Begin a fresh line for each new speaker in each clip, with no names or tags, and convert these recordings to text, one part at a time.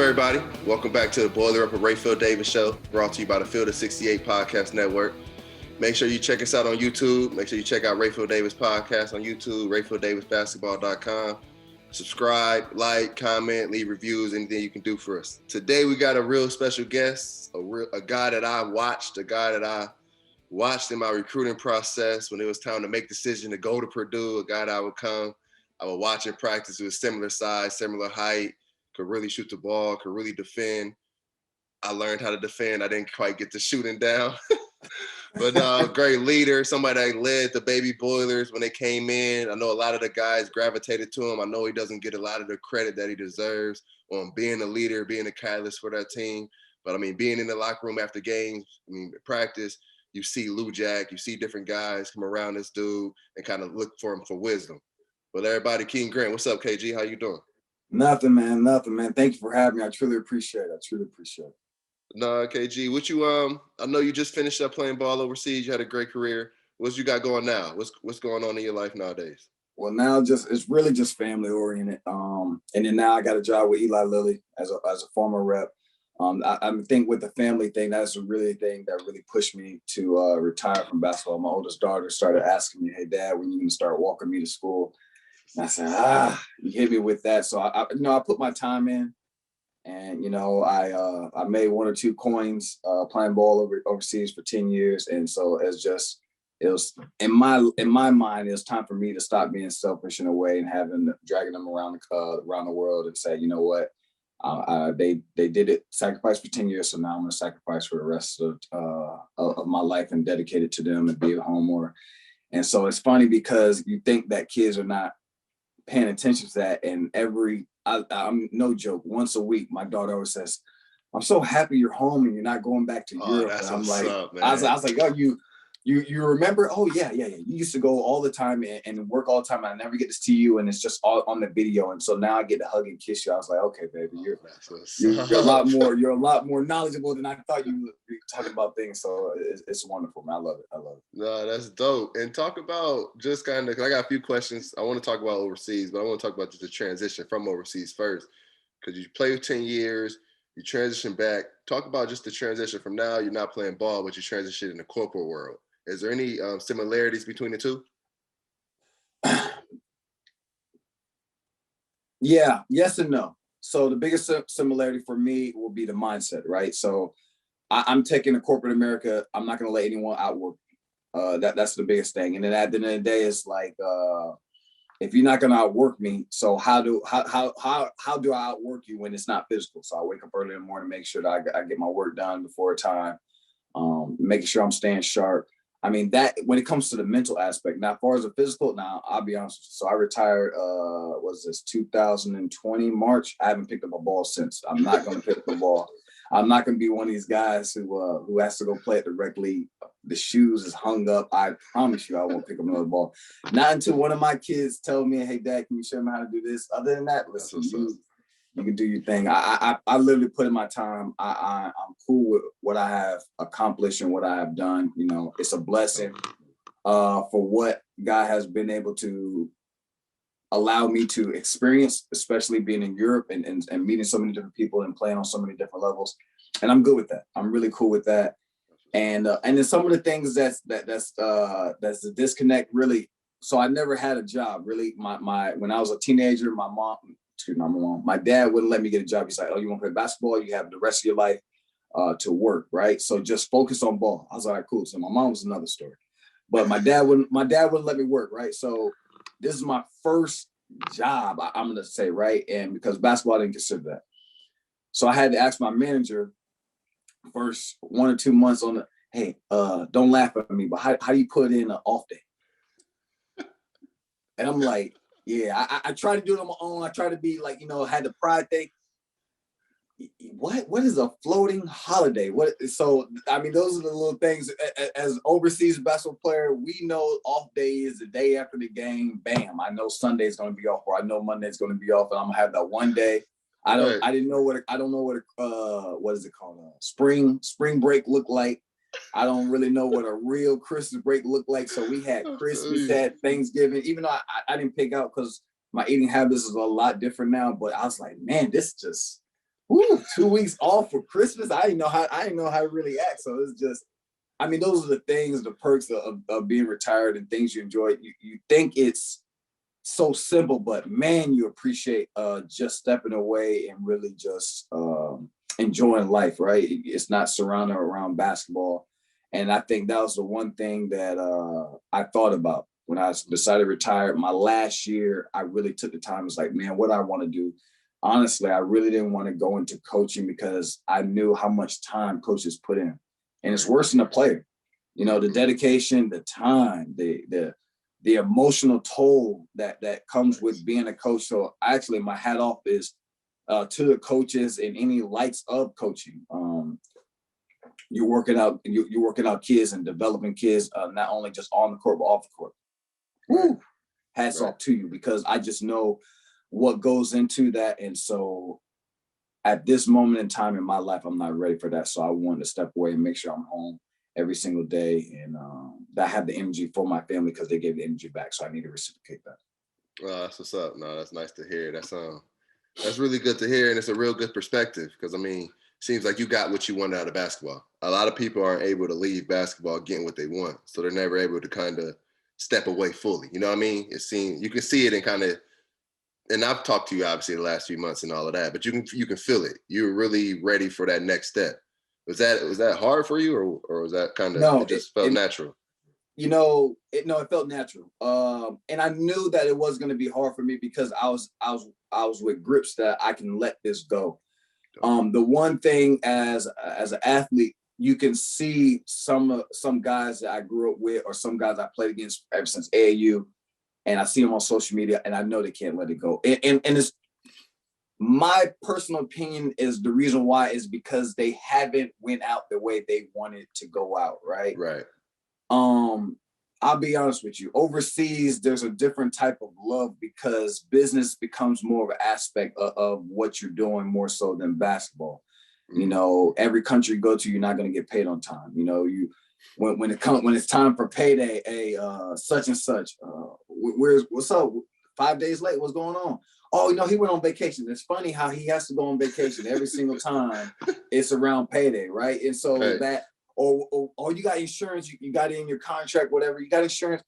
everybody? Welcome back to the Boiler Up with Rapheal Davis show, brought to you by the Field of 68 Podcast Network. Make sure you check us out on YouTube. Make sure you check out Rapheal Davis Podcast on YouTube, RaphealDavisBasketball.com. Subscribe, like, comment, leave reviews, anything you can do for us. Today we got a real special guest, a guy that I watched in my recruiting process when it was time to make the decision to go to Purdue, a guy that I would watch in practice. He was similar size, similar height, could really shoot the ball, could really defend. I learned how to defend. I didn't quite get the shooting down. But great leader, somebody that led the baby Boilers when they came in. I know a lot of the guys gravitated to him. I know he doesn't get a lot of the credit that he deserves on being a leader, being a catalyst for that team. But, I mean, being in the locker room after games, practice, you see Lou Jack, you see different guys come around this dude and kind of look for him for wisdom. But everybody, Keaton Grant, what's up, KG? How you doing?
Nothing, man. Thank you for having me. I truly appreciate it.
No, KG, I know you just finished up playing ball overseas. You had a great career. What you got going now? What's going on in your life nowadays?
Well, now it's really just family oriented. And then now I got a job with Eli Lilly as a former rep. I think with the family thing, that's really the thing that really pushed me to retire from basketball. My oldest daughter started asking me, "Hey, Dad, when you gonna start walking me to school?" And I said, you hit me with that. So I put my time in. And, I made one or two coins playing ball overseas for 10 years. And so it was in my mind, it was time for me to stop being selfish in a way and dragging them around the world and say, you know what, they did it, sacrifice for 10 years. So now I'm going to sacrifice for the rest of my life and dedicate it to them and be at home more. And so it's funny because you think that kids are not paying attention to that. And I'm no joke, once a week, my daughter always says, "I'm so happy you're home and you're not going back to Europe."
That's
and I'm
what's
like,
up, man.
I was like, "Oh, you remember? Oh yeah. You used to go all the time and work all the time. And I never get to see you, and it's just all on the video. And so now I get to hug and kiss you." I was like, "Okay, baby, you're a lot more knowledgeable than I thought you would be talking about things." So it's wonderful, man. I love it.
No, that's dope. And talk about just kind of, 'cause I got a few questions. I want to talk about overseas, but I want to talk about just the transition from overseas first, because you played 10 years, you transition back. Talk about just the transition from now. You're not playing ball, but you transition in the corporate world. Is there any similarities between the two?
Yeah, yes and no. So the biggest similarity for me will be the mindset, right? So I'm taking the corporate America. I'm not going to let anyone outwork me. That's the biggest thing. And then at the end of the day, it's like, if you're not going to outwork me, so how do I outwork you when it's not physical? So I wake up early in the morning, make sure that I get my work done before time, making sure I'm staying sharp. I mean, that when it comes to the mental aspect. Now, as far as the physical, now I'll be honest with you. So I retired, 2020 March. I haven't picked up a ball since. I'm not going to pick up the ball. I'm not going to be one of these guys who has to go play at the rec league. The shoes is hung up. I promise you, I won't pick up another ball. Not until one of my kids tell me, "Hey, Dad, can you show me how to do this?" Other than that, listen, you can do your thing. I literally put in my time. I'm cool with what I have accomplished and what I have done. It's a blessing for what God has been able to allow me to experience, especially being in Europe and meeting so many different people and playing on so many different levels. And I'm good with that. I'm really cool with that. And then some of the things that's the disconnect really. So I never had a job really. My when I was a teenager, my dad wouldn't let me get a job. He's like, "Oh, you want to play basketball? You have the rest of your life to work, right? So just focus on ball." I was like, "Cool." So my mom was another story, but my dad wouldn't let me work, right? So this is my first job, I'm gonna say, right? And because basketball, I didn't consider that, so I had to ask my manager first 1 or 2 months on the, "Hey, don't laugh at me, but how do you put in an off day?" And I'm like, yeah, I try to do it on my own. I try to be like, had the pride thing. What is a floating holiday? So, I mean, those are the little things. As overseas basketball player, we know off day is the day after the game. Bam! I know Sunday's going to be off, or I know Monday's going to be off, and I'm gonna have that one day. I don't know what is it called? Spring break look like. I don't really know what a real Christmas break looked like. So we had Christmas, had Thanksgiving, even though I didn't pick out because my eating habits is a lot different now. But I was like, man, this just Woo, 2 weeks off for Christmas. I didn't know how to really act. So it's just, I mean, those are the things, the perks of being retired and things you enjoy. You think it's so simple, but man, you appreciate just stepping away and really just enjoying life, right? It's not surrounded around basketball. And I think that was the one thing that I thought about when I decided to retire. My last year, I really took the time. It's like, man, what I want to do. Honestly, I really didn't want to go into coaching because I knew how much time coaches put in. And it's worse than a player. You know, the dedication, the time, the emotional toll that comes with being a coach. So actually, my hat off is to the coaches and any likes of coaching. You're working out kids and developing kids, not only just on the court, but off the court. Woo! Hats off to you, because I just know what goes into that. And so at this moment in time in my life, I'm not ready for that. So I wanted to step away and make sure I'm home every single day, and that I have the energy for my family because they gave the energy back. So I need to reciprocate that.
Well, that's what's up. No, that's nice to hear. That's really good to hear, and it's a real good perspective, because I mean, it seems like you got what you wanted out of basketball. A lot of people aren't able to leave basketball getting what they want, so they're never able to kind of step away fully. You know what I mean? It seems you can see it in kind of, and I've talked to you obviously the last few months and all of that, but you can feel it. You're really ready for that next step. Was that hard for you, or was that kind of, no, it just felt natural?
You know, it felt natural. And I knew that it was going to be hard for me because I was with grips that I can let this go. The one thing as an athlete, you can see some guys that I grew up with, or some guys I played against ever since AAU, and I see them on social media, and I know they can't let it go. And it's, my personal opinion is the reason why is because they haven't went out the way they wanted to go out, right?
Right.
I'll be honest with you. Overseas, there's a different type of love because business becomes more of an aspect of what you're doing more so than basketball. Mm-hmm. You know, every country you go to, you're not going to get paid on time. You know, when it's time for payday, such and such, what's up? 5 days late, what's going on? Oh, he went on vacation. It's funny how he has to go on vacation every single time it's around payday, right? And so that, or you got insurance, you got it in your contract, whatever, you got insurance.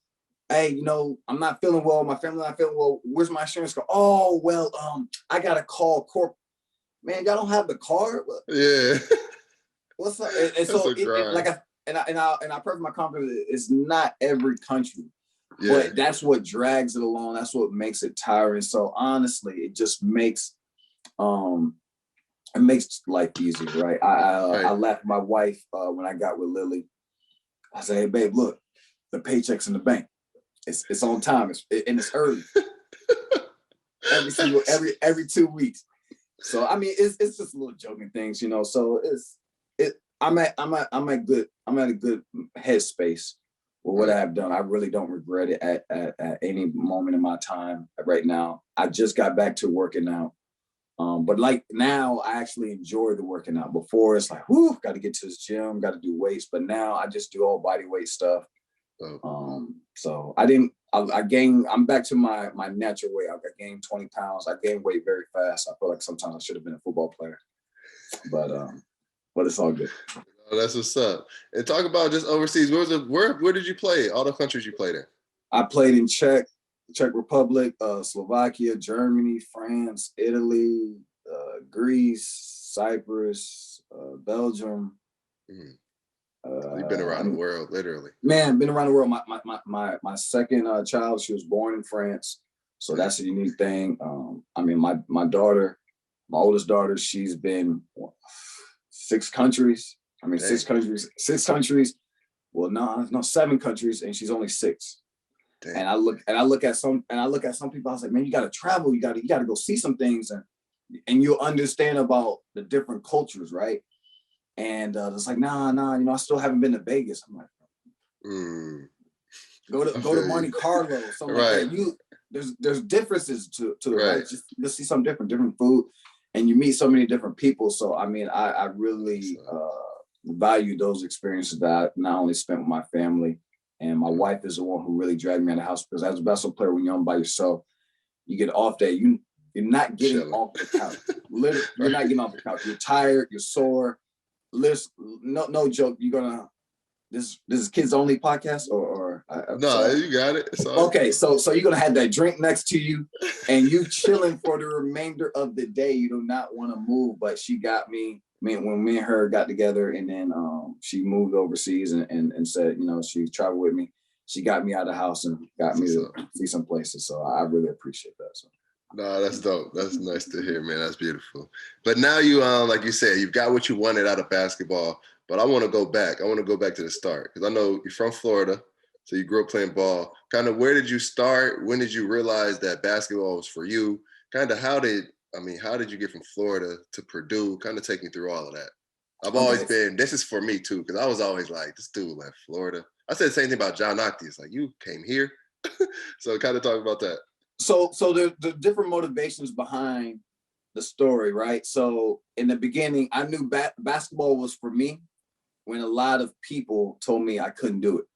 Hey, I'm not feeling well, my family not feeling well. Where's my insurance? Oh, well, I got to call corp. Man, y'all don't have the card?
Yeah.
What's up? And so, I purpose my confidence, it's not every country. Yeah. But that's what drags it along. That's what makes it tiring. So honestly, it just makes life easier, right? I left my wife when I got with Lilly. I said, "Hey, babe, look, the paycheck's in the bank. It's on time. It's early. every 2 weeks. So I mean, it's just little joking things, So I'm at a good headspace. Well, what I have done, I really don't regret it at any moment in my time right now. I just got back to working out. But like now, I actually enjoy the working out. Before, it's like, whoo, got to get to this gym, got to do weights. But now I just do all body weight stuff. So I'm back to my natural weight. I gained 20 pounds. I gained weight very fast. I feel like sometimes I should have been a football player. But it's all good.
Oh, that's what's up. And talk about just overseas. Where did you play? All the countries you played in?
I played in Czech Republic, Slovakia, Germany, France, Italy, Greece, Cyprus, Belgium.
Mm-hmm. You've been around the world, literally.
Man, been around the world. My second child, she was born in France, so that's a unique thing. I mean, my daughter, my oldest daughter, she's been 6 countries. I mean, Dang. 6 countries. Well, no, 7 countries, and she's only 6. Dang. And I look at some people. I was like, man, you got to travel. You got to go see some things, and you'll understand about the different cultures, right? And it's like, nah, I still haven't been to Vegas. I'm like, go to Monte Carlo, something right. like that. There's differences to it, right? Just see some different food, and you meet so many different people. So I mean, I really value those experiences that I not only spent with my family, and my wife is the one who really dragged me out of the house, because as a basketball player, when you're on by yourself, you get off that, You're not getting off the couch. Literally, you're not getting off the couch. You're tired. You're sore. Listen, no joke. You're gonna. This is kids only podcast or
no, you got it.
Okay, so you're gonna have that drink next to you, and you chilling for the remainder of the day. You do not want to move, but she got me. When me and her got together, and then she moved overseas and said, she traveled with me. She got me out of the house and got me to see some places. So I really appreciate that. So.
No, that's dope. That's nice to hear, man. That's beautiful. But now you, like you said, you've got what you wanted out of basketball. But I want to go back. I want to go back to the start because I know you're from Florida, so you grew up playing ball. Kind of where did you start? When did you realize that basketball was for you? Kind of how did you get from Florida to Purdue? Kind of take me through all of that. I've always been, this is for me too, because I was always like, this dude left Florida. I said the same thing about John Octi. It's like, you came here. So kind of talk about that.
So the different motivations behind the story, right? So in the beginning, I knew basketball was for me when a lot of people told me I couldn't do it.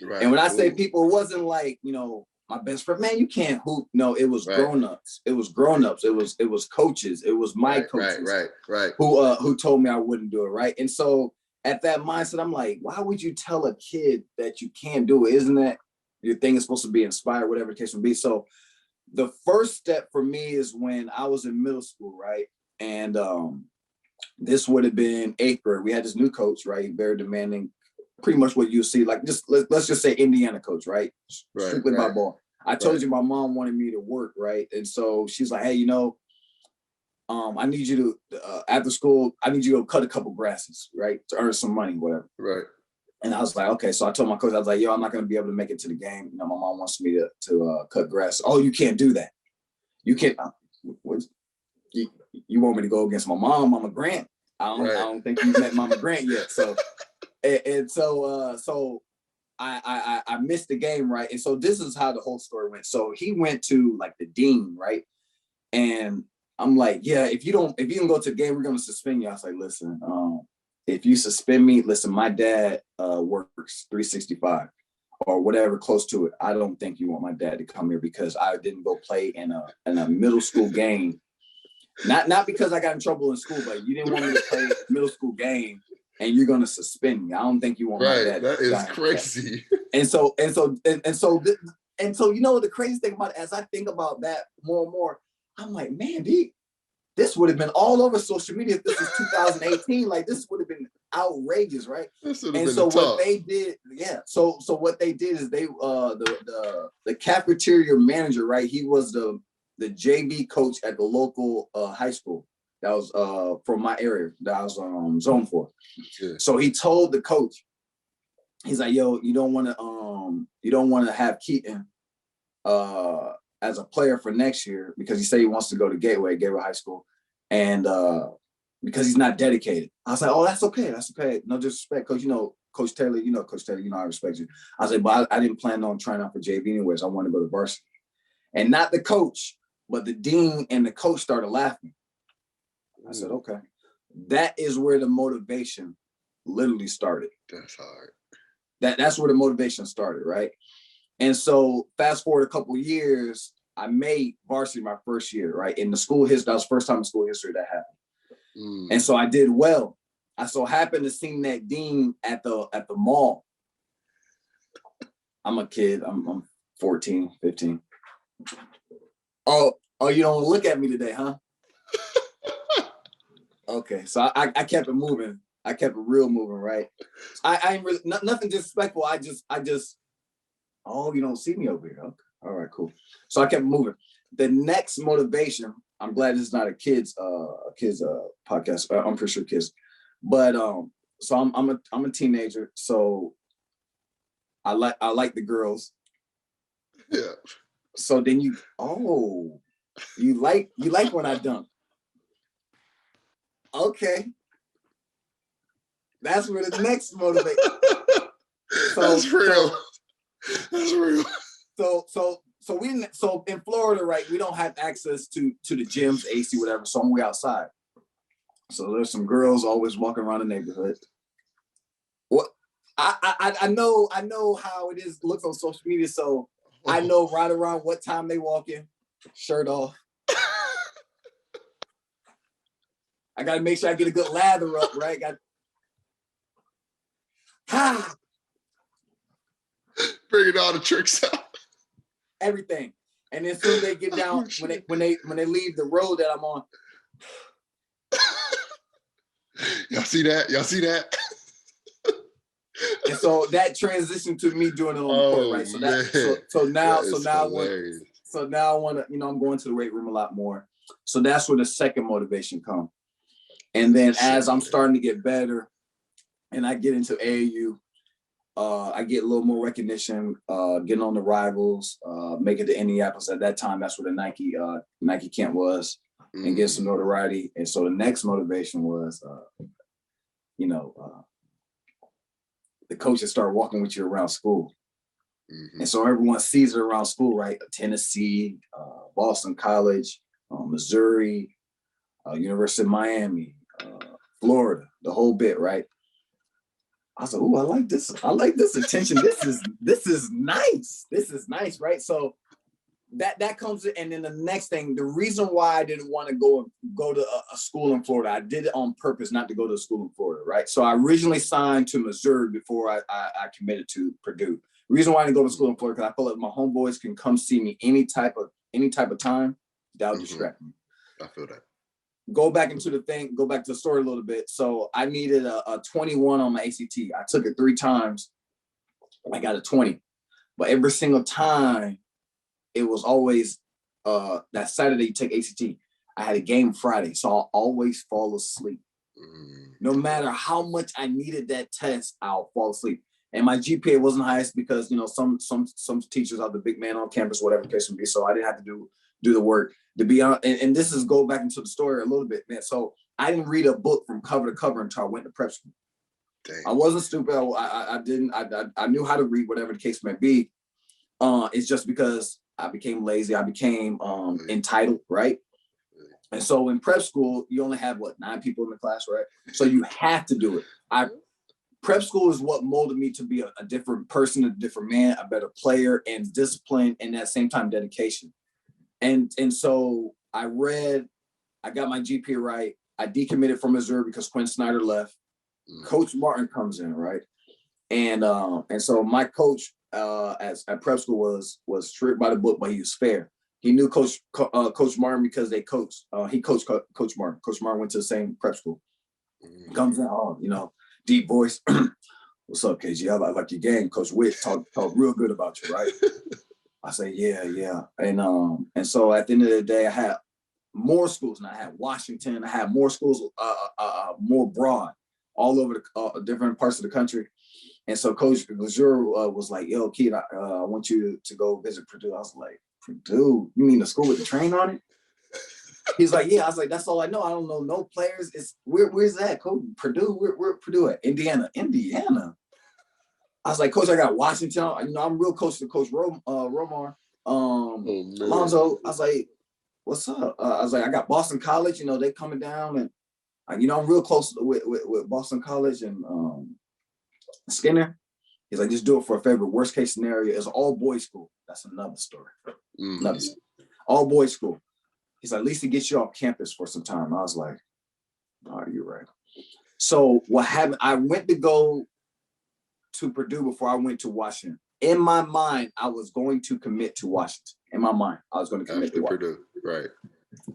Right. And when I say people, it wasn't like, my best friend, man, you can't hoop. No, it was grown-ups. It was grown-ups. It was coaches. It was my coaches
right.
Who told me I wouldn't do it, right? And so at that mindset, I'm like, why would you tell a kid that you can't do it? Isn't that your thing is supposed to be inspired, whatever the case would be? So the first step for me is when I was in middle school, right? And this would have been 8th grade. We had this new coach, right? Very demanding, pretty much what you see, like just let's just say Indiana coach, right? Strictly by ball. I told you my mom wanted me to work, right? And so she's like, hey, I need you to after school, I need you to cut a couple grasses, right? To earn some money, whatever.
Right.
And I was like, okay. So I told my coach, I was like, yo, I'm not going to be able to make it to the game. My mom wants me to cut grass. Oh, you can't do that. You can't. You want me to go against my mom, Mama Grant? I don't think you met Mama Grant yet. So, so I missed the game, right? And so this is how the whole story went. So he went to like the dean, right? And I'm like, yeah, if you don't go to the game, we're gonna suspend you. I was like, listen, if you suspend me, listen, my dad works 365 or whatever close to it. I don't think you want my dad to come here because I didn't go play in a middle school game. Not because I got in trouble in school, but you didn't want me to play a middle school game and you're gonna suspend me. I don't think you want my dad.
That is crazy.
And so the crazy thing about it, as I think about that more and more, I'm like, man, this would have been all over social media if this was 2018. Like this would have been outrageous, right? And so what they did, So what they did is they the cafeteria manager, right? He was the JV coach at the local high school that was from my area that I was zone for. Yeah. So he told the coach, he's like, yo, you don't want to have Keaton as a player for next year because he said he wants to go to Gateway High School, and because he's not dedicated. I was like, oh, that's okay. No disrespect, Coach. Coach Taylor, I respect you. I was like, but I didn't plan on trying out for JV anyways. I want to go to varsity. And not the coach, but the dean and the coach started laughing. I said, okay. That is where the motivation literally started.
That's hard.
That's where the motivation started, right? And so fast forward a couple of years, I made varsity my first year, right? In the school history, that was the first time in school history that happened. And so I did well. I so happened to see that dean at the mall. I'm a kid. I'm 14, 15. Oh, you don't look at me today, huh? Okay, so I kept it moving. I kept it real moving, right? I ain't really nothing disrespectful. I just. Oh, you don't see me over here. Okay. All right, cool. So I kept moving. The next motivation. I'm glad this is not a kids podcast. I'm pretty sure kids, but so I'm a teenager. So I like the girls.
Yeah.
So then you like when I dunk. Okay. That's where the next motivation.
That's real. That's real.
So in Florida, right, we don't have access to the gyms, AC, whatever. So I'm way outside. So there's some girls always walking around the neighborhood. What I know how it is looks on social media. So I know right around what time they walk in, shirt off. I got to make sure I get a good lather up, right?
Bringing all the tricks out.
Everything. And then as soon as they get down, when they leave the road that I'm on.
Y'all see that?
And so that transitioned to me doing it on the court, right? So now I want to, I'm going to the weight room a lot more. So that's where the second motivation comes. And then as I'm starting to get better and I get into AAU, I get a little more recognition, getting on the rivals, make it to Indianapolis. At that time, that's where the Nike camp was, and get some notoriety. And so the next motivation was, the coaches start walking with you around school. And so everyone sees it around school, right? Tennessee, Boston College, Missouri, University of Miami, Florida, the whole bit, right? I was like, "Ooh, I like this. I like this attention. This is nice. This is nice, right?" So that comes in, and then the next thing, the reason why I didn't want to go to a school in Florida, I did it on purpose not to go to a school in Florida, right? So I originally signed to Missouri before I committed to Purdue. The reason why I didn't go to school in Florida because I feel like my homeboys can come see me any type of time. That'll distract me.
I feel that.
Go back to the story a little bit. So I needed a 21 on my ACT. I took it 3 times. I got a 20. But every single time, it was always that Saturday you take ACT. I had a game Friday, so I'll always fall asleep. No matter how much I needed that test, I'll fall asleep. And my GPA wasn't highest because some teachers are the big man on campus, whatever the case may be. So I didn't have to do the work. To be honest, and this is go back into the story a little bit, man. So I didn't read a book from cover to cover until I went to prep school. Dang. I wasn't stupid. I knew how to read, whatever the case may be. It's just because I became lazy. I became entitled, right? And so in prep school, you only have 9 people in the class, right? So you have to do it. Prep school is what molded me to be a different person, a different man, a better player, and discipline, and at the same time dedication. And so I got my GPA right. I decommitted from Missouri because Quinn Snyder left. Coach Martin comes in, right? And so my coach at prep school was strict by the book, but he was fair. He knew Coach Martin because they coached. He coached Coach Martin. Coach Martin went to the same prep school. Comes in, deep voice. "What's up, KG? I like your game. Coach Witt talk real good about you, right?" I say, yeah. And so at the end of the day, I had more schools, and I had Washington. I had more schools, more broad, all over the different parts of the country. And so Coach Lejeune was like, "Yo, kid, I want you to go visit Purdue." I was like, "Purdue? You mean the school with the train on it?" He's like, "Yeah." I was like, "That's all I know. I don't know no players. It's where's that, Coach? Purdue? Where Purdue at? Indiana. I was like, "Coach, I got Washington. I'm real close to Coach Romar. Alonzo." I was like, "What's up?" I was like, "I got Boston College. They coming down, and I'm real close with Boston College and Skinner." He's like, "Just do it for a favor. Worst case scenario is all boys school." That's another story. All boys school. He's like, "At least it gets you off campus for some time." I was like, "All right, you're right." So what happened? I went to go to Purdue before I went to Washington. In my mind, I was going to commit to Washington. In my mind, I was going to commit to Washington.
Purdue, right?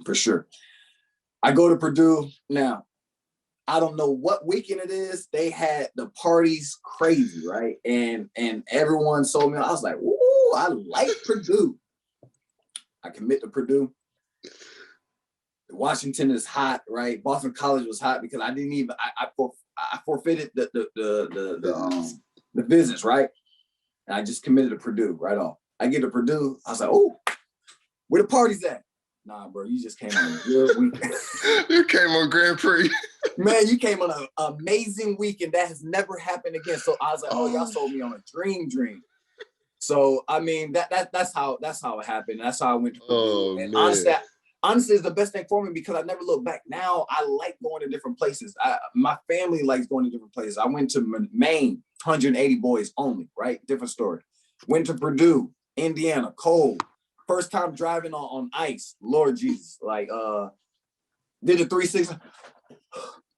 For
sure. I go to Purdue now. I don't know what weekend it is. They had the parties crazy, right? And everyone sold me. I was like, "Ooh, I like Purdue." I commit to Purdue. Washington is hot, right? Boston College was hot because I didn't even. I forfeited the visits, right? And I just committed to Purdue right off. I get to Purdue. I was like, "Oh, where the party's at?" "Nah, bro, you just came on a good weekend."
You came on Grand Prix.
Man, you came on an amazing weekend. That has never happened again. So I was like, "Oh, y'all sold me on a dream." So I mean, that's how it happened. That's how I went to Purdue. And honestly, it's the best thing for me because I never look back. Now I like going to different places. My family likes going to different places. I went to Maine, 180 boys only, right? Different story. Went to Purdue, Indiana, cold. First time driving on ice. Lord Jesus. Did the 360.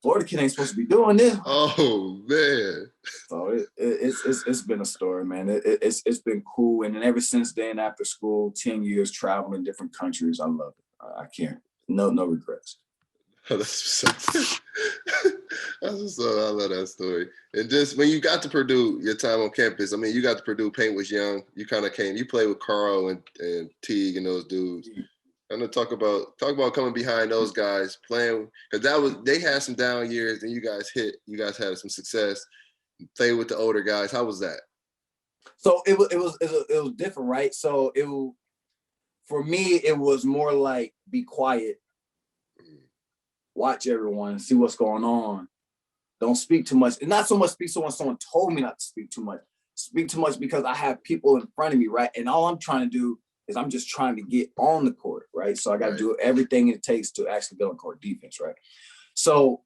Florida kid ain't supposed to be doing this.
Oh man.
So it's been a story, man. It's been cool, and then ever since then, after school, 10 years traveling in different countries, I love it. I can't. No regrets.
That's what's I love that story. And just when you got to Purdue, your time on campus, I mean, you got to Purdue. Paint was young. You kind of came. You played with Carl and Teague and those dudes. I'm gonna talk about coming behind those guys, playing, because they had some down years, and you guys had some success. Play with the older guys. How was that?
So it was different, right? So for me, it was more like be quiet, watch everyone, see what's going on. Don't speak too much. And not so much speak so when someone told me not to speak too much. Speak too much because I have people in front of me, right? And all I'm trying to do is I'm just trying to get on the court, right? So I got to do everything it takes to actually get on court defense, right? So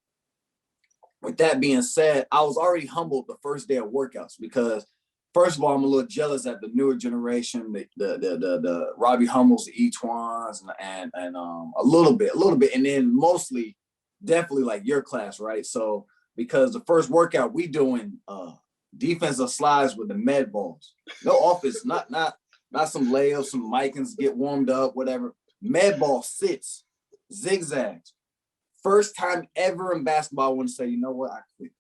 with that being said, I was already humbled the first day of workouts because, first of all, I'm a little jealous at the newer generation, the Robbie Hummels, the Etwans, and a little bit, and then mostly, definitely like your class, right? So because the first workout we doing defensive slides with the med balls, no offense, not some layups, some Micans get warmed up, whatever. Med ball sits, zigzags. First time ever in basketball, I want to say, you know what, I quit.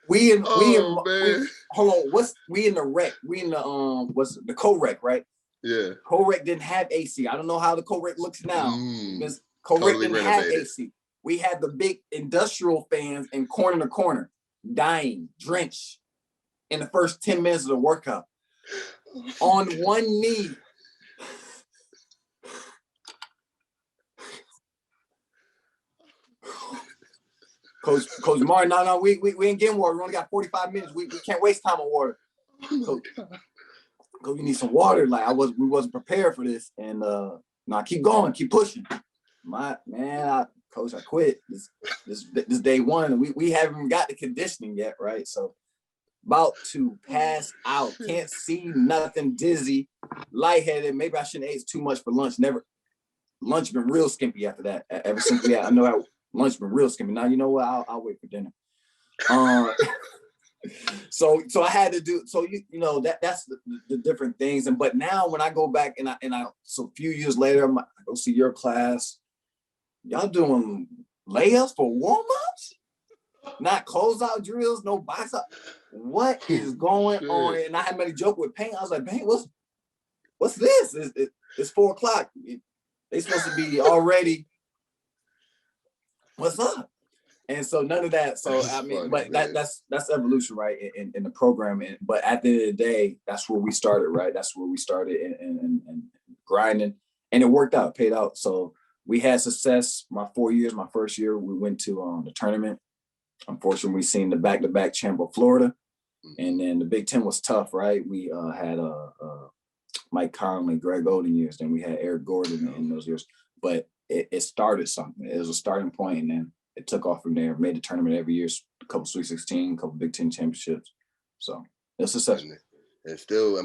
We in the rec. We in the co-rec, right?
Yeah.
Co-rec didn't have AC. I don't know how the co-rec looks now. Co-rec didn't have AC. We had the big industrial fans in corner to corner, dying, drenched in the first 10 minutes of the workout. On one knee. Coach Martin, no, we ain't getting water. We only got 45 minutes. We can't waste time on water. Coach, we need some water. Like we wasn't prepared for this. And keep going, keep pushing. Coach, I quit. This day one. We haven't even got the conditioning yet, right? So about to pass out. Can't see nothing, dizzy, lightheaded. Maybe I shouldn't have ate too much for lunch. Lunch been real skimpy after that. Ever since I know how lunch been real skimpy. Now you know what? I'll wait for dinner. So I had to do. So that's the different things. But now when I go back and I so a few years later, I go see your class. Y'all doing layups for warm-ups? Not closeout drills, no box up. What is going on? And I had made a joke with Payne. I was like, Payne, what's this? It's 4:00. They supposed to be already. What's up? And so none of that. So I mean, but that's evolution, right? In the program. But at the end of the day, that's where we started, right? That's where we started and grinding, and it worked out, paid out. So we had success. My 4 years, my first year, we went to the tournament. Unfortunately, we seen the back-to-back champ of Florida, and then the Big Ten was tough, right? We had Mike Conley, Greg Oden years, then we had Eric Gordon in those years. But it started something. It was a starting point, and then it took off from there. Made the tournament every year, a couple Sweet 16, a couple Big Ten championships. So it's successful.
And still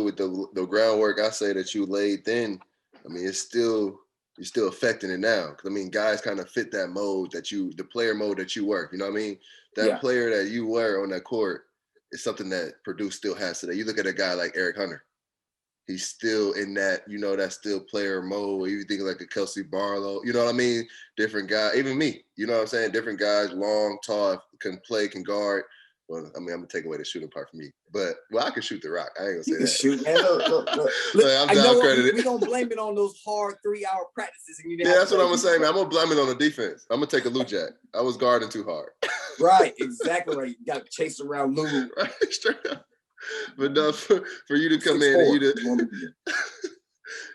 with the groundwork I say that you laid then, I mean, you're still affecting it now. Because I mean, guys kind of fit that mode the player mode that you work. You know what I mean? That player that you were on that court is something that Purdue still has today. You look at a guy like Eric Hunter. He's still in that, that still player mode. You think like a Kelsey Barlow, you know what I mean? Different guy, even me, you know what I'm saying? Different guys, long, tall, can play, can guard. Well, I mean, I'm gonna take away the shooting part from me, but I can shoot the rock. I ain't gonna say that.
Shoot, man. Look, I'm downgraded. We don't blame it on those hard 3-hour practices. And
that's what I'm gonna say, man. I'm gonna blame it on the defense. I'm gonna take a Lou Jack. I was guarding too hard.
Right, exactly right. You got to chase around Lou.
Right, straight up. But no, for you to come in and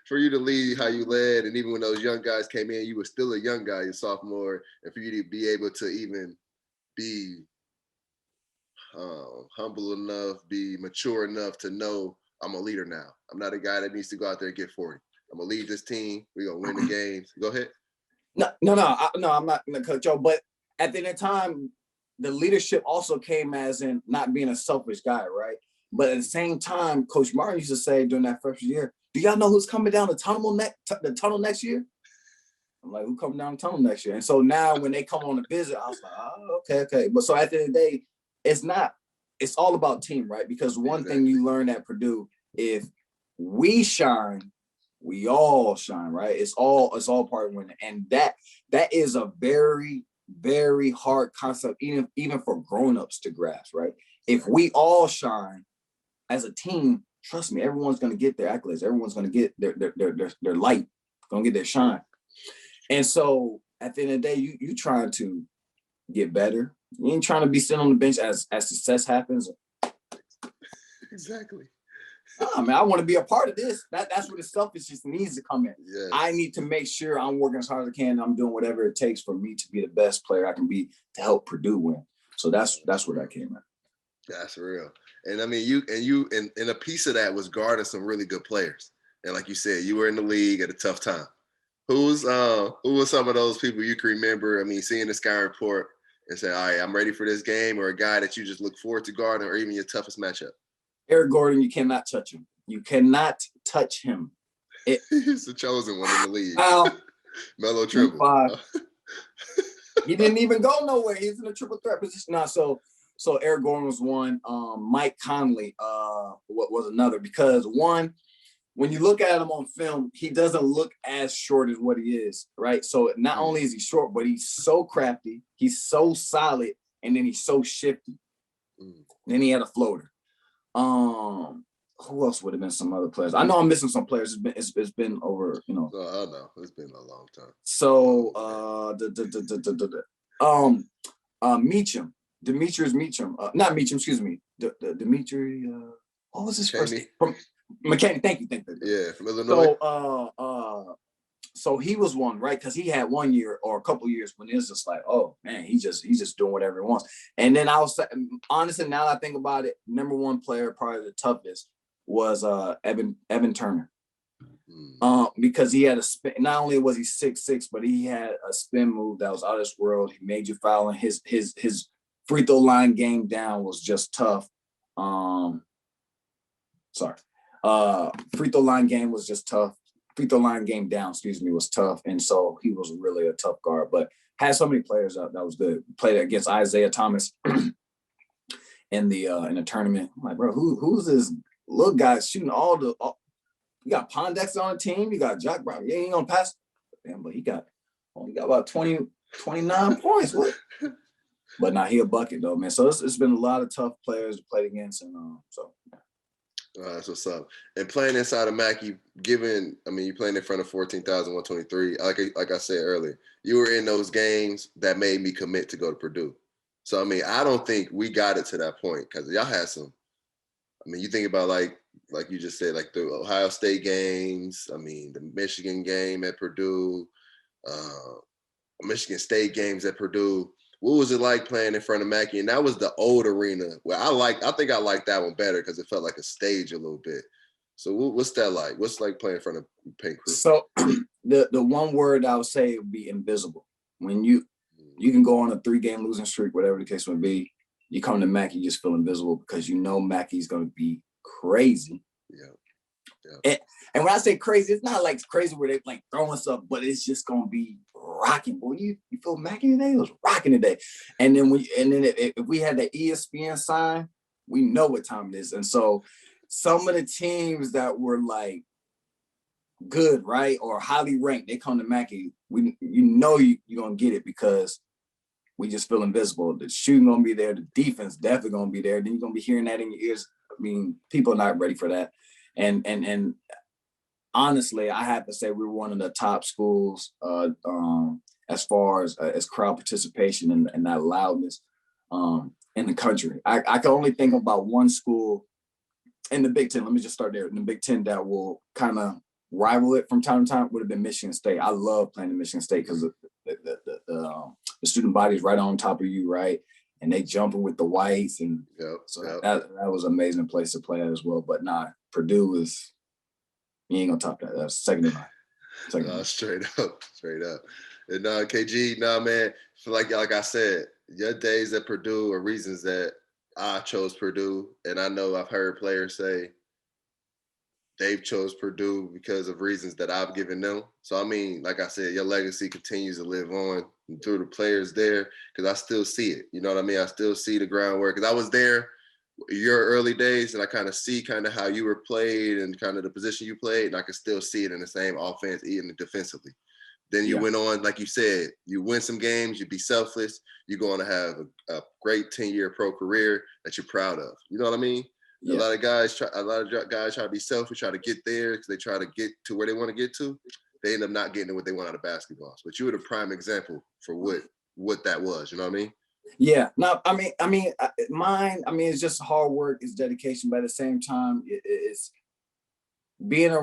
for you to lead how you led, and even when those young guys came in, you were still a young guy, your sophomore, and for you to be able to even be humble enough, be mature enough to know I'm a leader now. I'm not a guy that needs to go out there and get 40. I'm gonna lead this team. We're gonna win the games. Go ahead.
No, I'm not gonna cut you, but at the end of time, the leadership also came as in not being a selfish guy, right? But at the same time, Coach Martin used to say during that freshman year, do y'all know who's coming down the tunnel next year? I'm like, who coming down the tunnel next year? And so now when they come on a visit, I was like, oh, okay. But so at the end of the day, it's all about team, right? Because one thing you learn at Purdue, if we shine, we all shine, right? It's all part of winning. And that is a very, very hard concept, even for grown-ups to grasp, right? If we all shine as a team, trust me, everyone's going to get their accolades. Everyone's going to get their light, going to get their shine. And so at the end of the day, you trying to get better. You ain't trying to be sitting on the bench as success happens.
Exactly.
Man, I want to be a part of this. That's where the selfishness needs to come in.
Yes.
I need to make sure I'm working as hard as I can. And I'm doing whatever it takes for me to be the best player I can be to help Purdue win. So that's where that came in. That's
real. And I mean, you a piece of that was guarding some really good players. And like you said, you were in the league at a tough time. Who was some of those people you can remember? I mean, seeing the Sky Report and say, all right, I'm ready for this game, or a guy that you just look forward to guarding, or even your toughest matchup?
Eric Gordon, you cannot touch him. You cannot touch him.
He's the chosen one in the league. Melo
Trimble. He didn't even go nowhere. He's in a triple threat position now. So Eric Gordon was one. Mike Conley was another, because one, when you look at him on film, he doesn't look as short as what he is, right? So not only is he short, but he's so crafty, he's so solid, and then he's so shifty. Then he had a floater. Who else would have been some other players? I know I'm missing some players. It's been over,
I know it's been a long time.
So Demetrius Meacham, not Meacham, excuse me. Dimitri, what was his first name? From McKinney. Thank you.
Yeah, from Illinois.
So he was one, right? Because he had 1 year or a couple years when it was just like, oh man, he's just doing whatever he wants. And then I was honestly, now that I think about it, number one player, probably the toughest, was Evan Turner. Because he had a spin. Not only was he 6'6", but he had a spin move that was out of this world. He made you foul, and his free throw line game down was just tough. Free throw line game was just tough. Free throw line game down, was tough. And so he was really a tough guard, but had so many players that was good. Played against Isaiah Thomas in the tournament. I'm like, bro, who's this little guy shooting you got Pondex on the team, you got Jack Brown. Yeah, he ain't gonna pass. Damn, but he got about 29 points. What? But now he a bucket though, man. So it's been a lot of tough players to play against, and
that's what's up. And playing inside of Mackey, you playing in front of 14,123. Like I said earlier, you were in those games that made me commit to go to Purdue. So I mean, I don't think we got it to that point, because y'all had some. I mean, you think about like you just said, like the Ohio State games. I mean, the Michigan game at Purdue, Michigan State games at Purdue. What was it like playing in front of Mackey? And that was the old arena. Well, I think I liked that one better because it felt like a stage a little bit. So what's that like? What's it like playing in front of Paint Crew?
So the one word I would say would be invisible. When you can go on a 3-game losing streak, whatever the case may be, you come to Mackey, you just feel invisible because you know Mackey's going to be crazy. Yeah. And when I say crazy, it's not like crazy where they like throwing stuff, but it's just going to be rocking. Boy, you feel Mackey today? It was rocking today. And then if we had the ESPN sign, we know what time it is. And so some of the teams that were like good, right, or highly ranked, they come to Mackey. You're gonna get it because we just feel invisible. The shooting gonna be there, the defense definitely gonna be there. Then you're gonna be hearing that in your ears. I mean, people are not ready for that. And honestly, I have to say we were one of the top schools as far as crowd participation and that loudness in the country. I can only think about one school in the Big Ten. Let me just start there. In the Big Ten that will kind of rival it from time to time would have been Michigan State. I love playing in Michigan State because the student body is right on top of you, right? And they jumping with the whites, and that was an amazing place to play at as well. But Purdue is, you ain't gonna top that. That's second to none.
Straight up. And KG, man, like I said, your days at Purdue are reasons that I chose Purdue, and I know I've heard players say they've chose Purdue because of reasons that I've given them. So, I mean, like I said, your legacy continues to live on through the players there because I still see it. You know what I mean? I still see the groundwork because I was there your early days, and I kind of see kind of how you were played and kind of the position you played, and I can still see it in the same offense, even defensively. Then you went on, like you said, you win some games, you be selfless, you're going to have a great 10-year pro career that you're proud of. You know what I mean? Yeah. A lot of guys try to be selfish, try to get there because they try to get to where they want to get to. They end up not getting what they want out of basketball. But you were the prime example for what that was. You know what I mean?
Yeah. No, I mean, mine. I mean, it's just hard work, it's dedication, but at the same time, it's being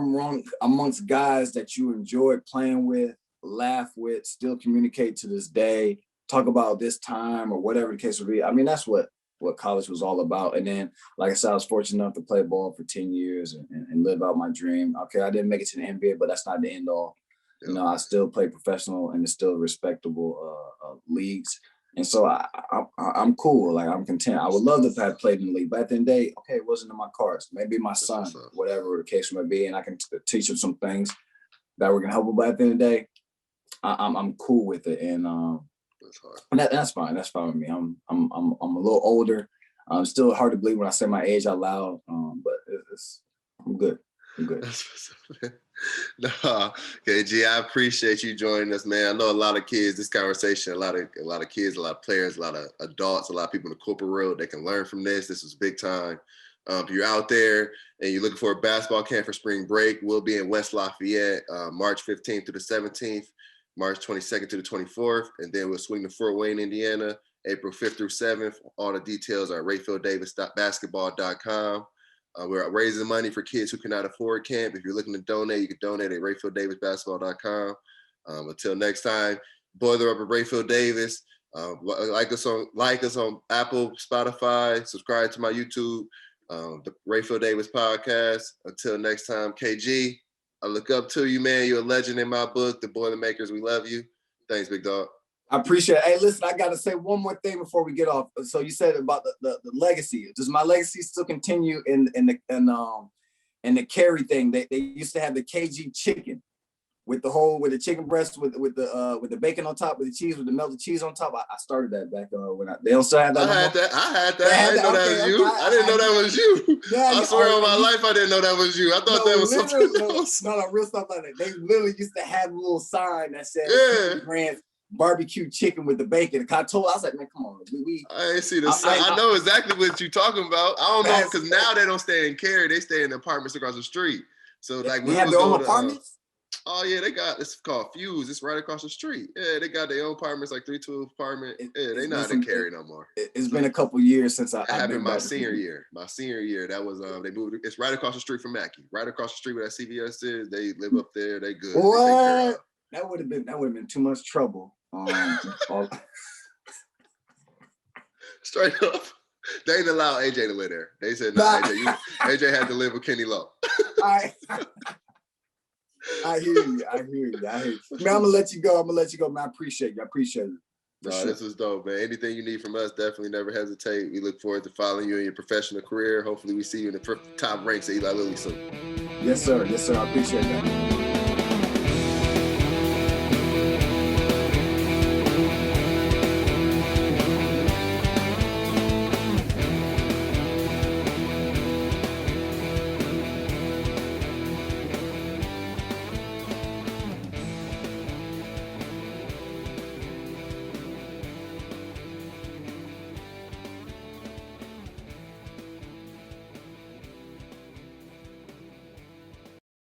amongst guys that you enjoy playing with, laugh with, still communicate to this day, talk about this time or whatever the case would be. I mean, that's what college was all about. And then, like I said, I was fortunate enough to play ball for 10 years and live out my dream. Okay, I didn't make it to the NBA, but that's not the end all. You know, I still play professional and it's still respectable leagues. And so I'm cool. Like, I'm content. I would love to have played in the league, but at the end of the day, okay, it wasn't in my cards. Maybe my son, whatever the case may be, and I can teach him some things that were gonna help him. But at the end of the day, I'm cool with it, and that's fine. That's fine with me. I'm a little older. Still hard to believe when I say my age out loud, but I'm good. I'm good.
No, KG, I appreciate you joining us, man. I know a lot of kids, this conversation, a lot of kids, a lot of players, a lot of adults, a lot of people in the corporate world, they can learn from this. This was big time. If you're out there and you're looking for a basketball camp for spring break, we'll be in West Lafayette, March 15th through the 17th, March 22nd to the 24th, and then we'll swing to Fort Wayne, Indiana, April 5th through 7th. All the details are at raphealdavis.basketball.com. We're raising money for kids who cannot afford camp. If you're looking to donate, you can donate at raphealdavisbasketball.com. Until next time, boiler up at Rapheal Davis. Like us on Apple, Spotify. Subscribe to my YouTube, the Rapheal Davis podcast. Until next time, KG, I look up to you, man. You're a legend in my book. The Boilermakers, we love you. Thanks, big dog.
I appreciate it. Hey, listen, I got to say one more thing before we get off. So you said about the legacy. Does my legacy still continue in the carry thing? They used to have the KG chicken with the chicken breast with the bacon on top, with the cheese, with the melted cheese on top. I started that back when they don't still have that.
I had that. I didn't know that was you. I didn't know that was you. I swear on my life, I didn't know that was you. I thought that was something else.
No, real stuff like that. They literally used to have a little sign that said Grant's barbecue chicken with the bacon. I was like, man, come on.
I ain't see the sign. I know exactly what you're talking about. I don't know, because now they don't stay in Cary. They stay in the apartments across the street. So like
we have their own apartments?
Oh yeah, they got, it's called Fuse. It's right across the street. Yeah, they got their own apartments, like 312 apartment. Yeah, they not in Cary no more.
It's been a couple years since I
happened my senior year. My senior year, that was they moved. It's right across the street from Mackey. Right across the street where that CVS is. They live up there. They good.
What? That would have been too much trouble.
Straight up. They didn't allow AJ to live there. They said, no, AJ had to live with Kenny Lowe.
I hear you. Man, I'm gonna let you go, man. I appreciate you.
This was dope, man. Anything you need from us, definitely never hesitate. We look forward to following you in your professional career. Hopefully we see you in the top ranks of Eli Lilly soon.
Yes, sir. I appreciate that.